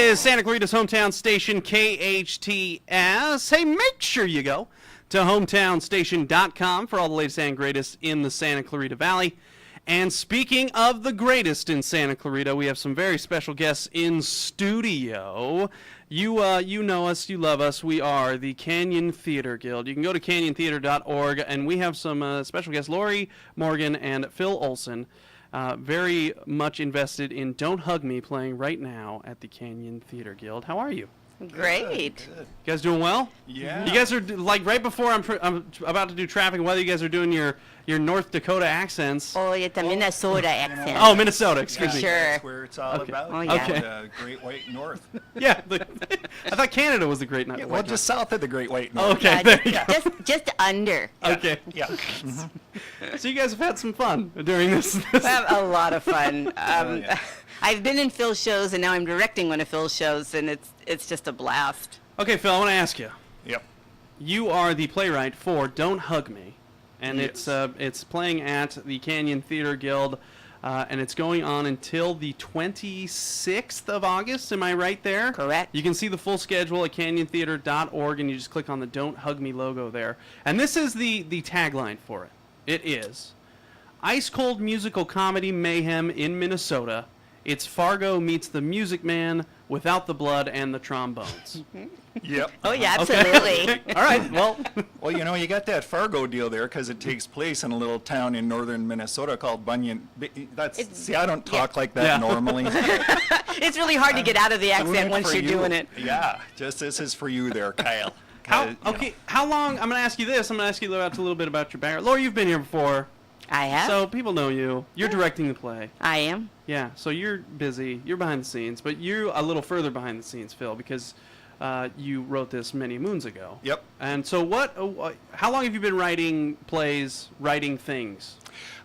is Santa Clarita's hometown station, KHTS. Hey, make sure you go to hometownstation.com for all the latest and greatest in the Santa Clarita Valley. And speaking of the greatest in Santa Clarita, we have some very special guests in studio. You know us, you love us. We are the Canyon Theater Guild. You can go to canyontheater.org, and we have some special guests, Laurie Morgan and Phil Olson, very much invested in Don't Hug Me, playing right now at the Canyon Theater Guild. How are you? Great. Good. You guys doing well? Yeah. You guys are, like, right before I'm about to do traffic and weather, you guys are doing your North Dakota accents. Oh, it's a Minnesota accent. Oh, Minnesota, excuse me. Sure. That's where it's all Okay. about. Oh, yeah. Okay. The Great White North. Yeah, I thought Canada was the great night. Yeah, well, just south of the Great White North. Okay, there you go. Just under. Okay. Yeah. So you guys have had some fun during this. We have a lot of fun. Yeah. I've been in Phil's shows, and now I'm directing one of Phil's shows, and it's just a blast. Okay, Phil, I want to ask you. Yep. You are the playwright for Don't Hug Me, and Yes. it's playing at the Canyon Theater Guild, and it's going on until the 26th of August. Am I right there? Correct. You can see the full schedule at canyontheater.org, and you just click on the Don't Hug Me logo there. And this is the tagline for it. It is ice cold musical comedy mayhem in Minnesota. It's Fargo meets the Music Man without the blood and the trombones. Yep. Oh, yeah, Okay. absolutely. All right. Well, Well, you got that Fargo deal there because it takes place in a little town in northern Minnesota called Bunyan. See, I don't talk like that Yeah. normally. It's really hard to get out of the I'm accent rooting once for you're you. doing it. Yeah, just this is for you there, Kyle. how long? I'm going to ask you this. I'm going to ask you a little bit about your background. Laura, you've been here before, I have. so people know you. You're directing the play. I am. Yeah, so you're busy. You're behind the scenes, but you're a little further behind the scenes, Phil, because you wrote this many moons ago. Yep. And so how long have you been writing plays, writing things?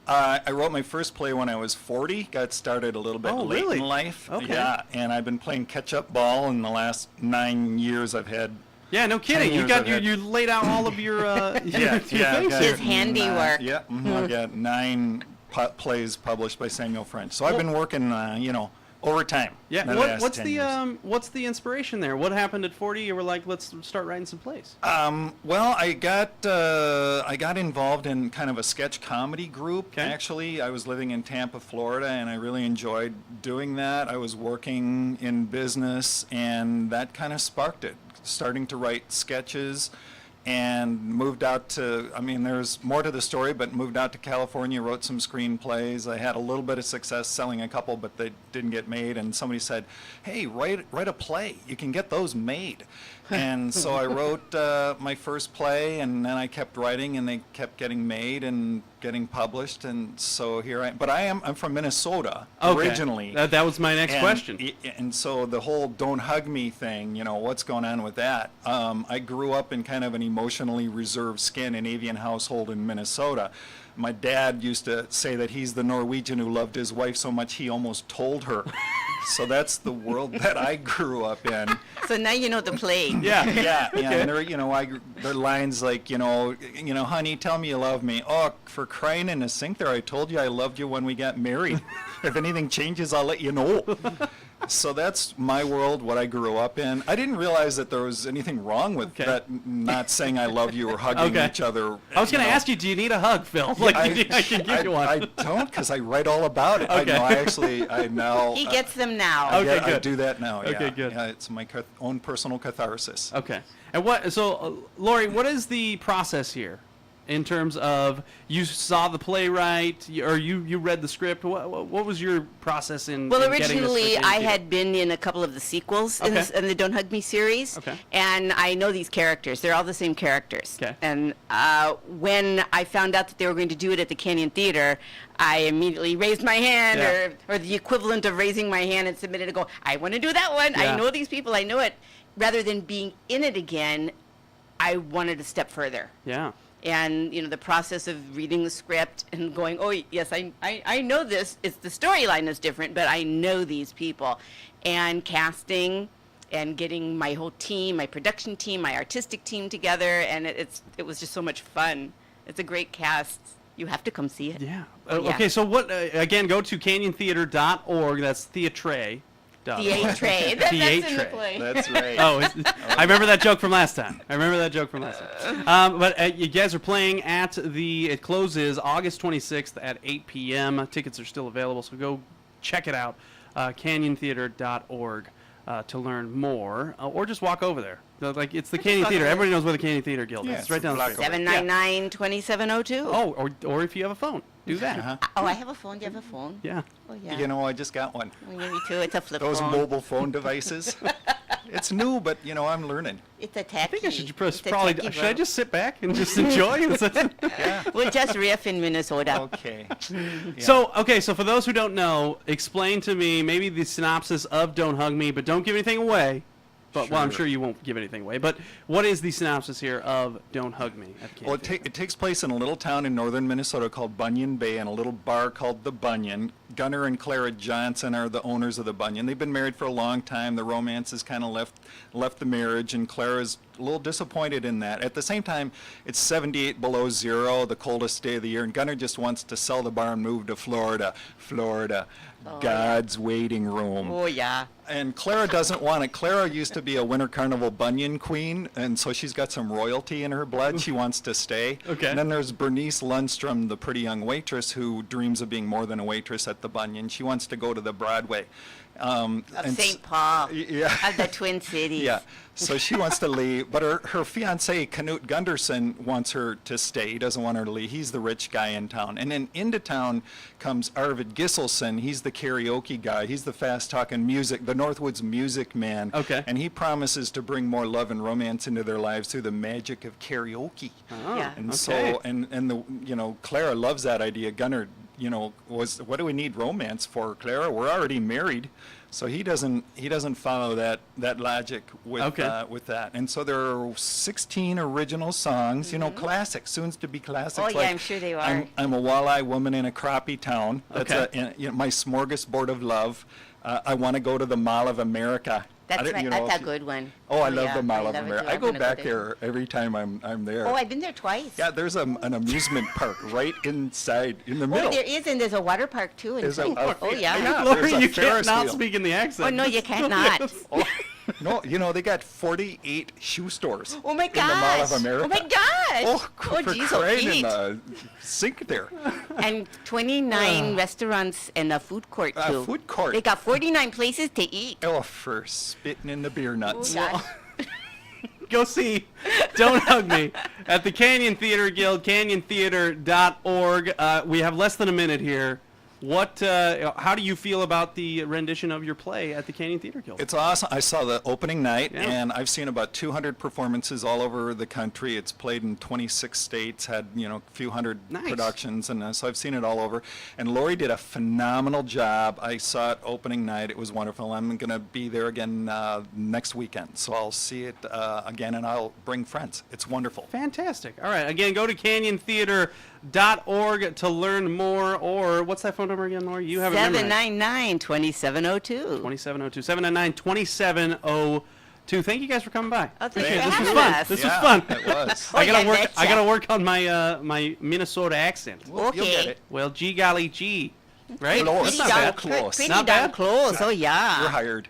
I wrote my first play when I was 40. Got started a little bit Oh, late really? in life. Okay. Yeah, and I've been playing catch-up ball in the last 9 years. I've had. Yeah, no kidding. 10 You years got I've had- you laid out all of your your things I've got His handiwork. Yeah, I've got 9 plays published by Samuel French. So I've been working, overtime. Yeah. the last What's 10 the years. what's the inspiration there? What happened at 40? You were like, let's start writing some plays. Well, I got involved in kind of a sketch comedy group. Okay. Actually, I was living in Tampa, Florida, and I really enjoyed doing that. I was working in business, and that kind of sparked it. Starting to write sketches, and moved out to. I mean, there's more to the story, but moved out to California, wrote some screenplays. I had a little bit of success selling a couple, but they didn't get made. And somebody said, "Hey, write a play. You can get those made." And so I wrote my first play, and then I kept writing, and they kept getting made and getting published. And so here I am. But I'm from Minnesota Okay. originally. That was my next question. And so the whole "don't hug me" thing, what's going on with that? I grew up in kind of an emotionally reserved Scandinavian household in Minnesota. My dad used to say that he's the Norwegian who loved his wife so much he almost told her. So that's the world that I grew up in. So now you know the play. Yeah. Yeah, and there are lines like, honey, tell me you love me. Oh, for crying in the sink there, I told you I loved you when we got married. If anything changes, I'll let you know. So that's my world, what I grew up in. I didn't realize that there was anything wrong with Okay. that, not saying I love you or hugging Okay. each other. I was going to ask you, do you need a hug, Phil? Like, I can give you one. I don't, because I write all about it. Okay. I now. He gets them now. Okay, I good. do that now. Okay, yeah. good. Yeah, it's my own personal catharsis. Okay. And Laurie, what is the process here in terms of you saw the playwright or you read the script? What was your process in Well, in getting this for originally Canyon I Theater? had been in a couple of the sequels in, Okay. in the Don't Hug Me series. Okay. And I know these characters. They're all the same characters. Okay. And when I found out that they were going to do it at the Canyon Theater, I immediately raised my hand Yeah. or the equivalent of raising my hand and submitted and go, I want to do that one. Yeah. I know these people. I know it. Rather than being in it again, I wanted to step further. Yeah. And the process of reading the script and going, oh yes, I know this. It's the storyline is different, but I know these people, and casting and getting my whole team, my production team, my artistic team together, and it was just so much fun. It's a great cast. You have to come see it. Yeah. Yeah. Okay, so again, go to canyontheater.org. That's theatre. The 8 tray. That's The 8 in the tray. play. That's right. Oh, I remember that joke from last time. But you guys are playing at it closes August 26th at 8 p.m. Tickets are still available, so go check it out. CanyonTheater.org to learn more, or just walk over there. It's the Canyon Theater. Everybody knows where the Canyon Theater Guild is. Yeah, It's right down the street. 799-2702. Oh, or if you have a phone, do that. Uh-huh. Oh, I have a phone. Do you have a phone? Yeah. Oh, yeah. You know, I just got one. Oh, yeah, me too. It's a flip Those phone. mobile phone devices. It's new, but I'm learning. It's a tacky. I think I should it's a probably. tacky Should I phone. just sit back and just enjoy? Yeah. We'll just riff in Minnesota. Okay. Yeah. So for those who don't know, explain to me maybe the synopsis of Don't Hug Me, but don't give anything away. But well, I'm Sure. sure you won't give anything away. But what is the synopsis here of Don't Hug Me at Canyon Well, Theater? it takes place in a little town in northern Minnesota called Bunyan Bay, in a little bar called the Bunyan. Gunnar and Clara Johnson are the owners of the Bunyan. They've been married for a long time. The romance has kind of left the marriage, and Clara's a little disappointed in that. At the same time, it's 78 below zero, the coldest day of the year, and Gunnar just wants to sell the bar and move to Florida. God's waiting room. Oh, yeah. And Clara doesn't want it. Clara used to be a Winter Carnival Bunyan queen, and so she's got some royalty in her blood. She wants to stay. Okay. And then there's Bernice Lundstrom, the pretty young waitress who dreams of being more than a waitress at the Bunyan. She wants to go to the Broadway. Of St. Paul. Yeah. Of the Twin Cities. Yeah, so she wants to leave, but her fiance, Knut Gunderson, wants her to stay. He doesn't want her to leave. He's the rich guy in town. And then into town comes Arvid Gisselson. He's the karaoke guy. He's the fast-talking music, the Northwoods music man. Okay. And he promises to bring more love and romance into their lives through the magic of karaoke. Oh, Yeah. And okay. so, Clara loves that idea. Gunnar, what do we need romance for, Clara? We're already married. So he doesn't follow that logic with that. And so there are 16 original songs, classics, soon to be classics. Oh, yeah, like I'm sure they are. I'm a walleye woman in a crappie town. That's Okay. my smorgasbord of love. I want to go to the Mall of America. That's I don't- right. you know, That's if a you- good one. Oh, I love yeah, the Mall of love it America. too. I I'm go gonna back there. there every time I'm there. Oh, I've been there twice. Yeah, there's an amusement park right inside, in the Oh, middle. there is, and there's a water park too. There's a- inside. Oh, yeah. yeah. Lori, there's a you can't Ferris not wheel. speak in the accent. Oh, no, you can't not. Oh, no, they got 48 shoe stores. Oh, my In the Mall of gosh. America. Oh, my gosh. Oh, for geez, oh, crying in Pete. the sink there. And 29 restaurants and a food court A too. food court. They got 49 places to eat. Oh, for spitting in the beer nuts. Oh, gosh. Go see Don't Hug Me at the Canyon Theater Guild, canyontheater.org. We have less than a minute here. How do you feel about the rendition of your play at the Canyon Theater Guild? It's awesome. I saw the opening night, Yeah. and I've seen about 200 performances all over the country. It's played in 26 states, had a few hundred Nice. productions, and so I've seen it all over. And Laurie did a phenomenal job. I saw it opening night. It was wonderful. I'm going to be there again next weekend, so I'll see it again, and I'll bring friends. It's wonderful. Fantastic. All right. Again, go to canyontheater.org to learn more. Or what's that phone number again, Laurie? You have it memorized. 799-2702. 2702. 799-2702. Thank you guys for coming by. Oh, thank you Appreciate it. for This was having fun. us. This Yeah, was fun. It was. Oh, I gotta yeah, work. betcha. I gotta work on my my Minnesota accent. You'll get Okay. it. Well, gee golly gee, right? Close. That's not So bad. close. Pretty Not darn bad. close. Oh, yeah. You're hired.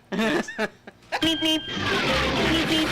Beep, beep. Beep, beep.